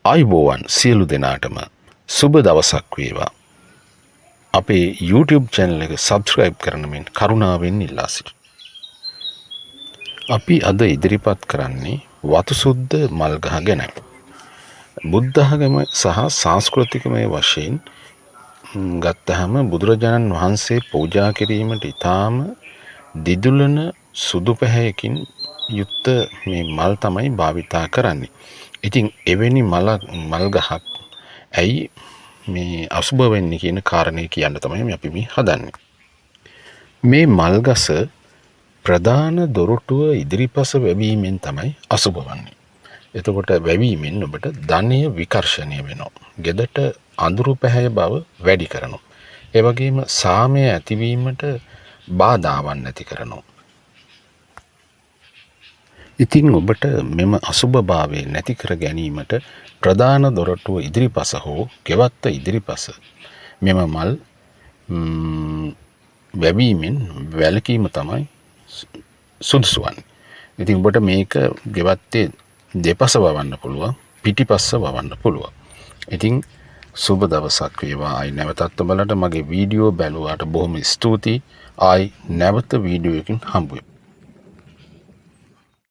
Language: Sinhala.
ආයුබෝවන් සියලු දෙනාටම සුබ දවසක් වේවා. අපේ YouTube channel එක subscribe කරන මෙන් කරුණාවෙන් ඉල්ලා සිටිනවා. අපි අද ඉදිරිපත් කරන්නේ වතුසුද්ද මල්ගහ ගැන. බුද්ධ ආගම සහ සංස්කෘතිකමය වශයෙන් ගත්තහම බුදුරජාණන් වහන්සේ පූජා කිරීමට ඊටාම දිදුලන සුදු පැහැයකින් යුක්ත මේ මල් තමයි භාවිතා කරන්නේ. ඉතින් එවැනි මල් ගහක් ඇයි මේ අසුබ වෙන්නේ කියන කාරණේ කියන්න තමයි අපි මේ හදන්නේ. මේ මල් ගස ප්‍රධාන දොරටුව ඉදිරිපස වැවීමෙන් තමයි අසුබ වන්නේ. එතකොට වැවීමෙන් ඔබට ධනය විකර්ෂණය වෙනවා. ගෙදරට අඳුරු පැහැය බව වැඩි කරනවා. ඒ වගේම සාමය ඇතිවීමට බාධාවන් නැති කරනවා. ඉතින් ඔබට මෙම අසුභභාවය නැති කර ගැනීමට ප්‍රධාන දොරටුව ඉදිරිපස හෝ ගෙවත්ත ඉදිරිපස මෙම මල් වැවීමෙන් වැළකීම තමයි සුදුසු වන්නේ. ඉතින් ඔබට මේක ගෙවත්තේ දෙපස වවන්න පුළුවන්, පිටිපස්ස වවන්න පුළුවන්. ඉතින් සුබ දවසක් වේවා. ආයි නැවතත් ඔබලට මගේ වීඩියෝ බැලුවාට බොහොම ස්තුතියි. ආයි නැවත වීඩියෝ එකකින් හම්බ වෙමු.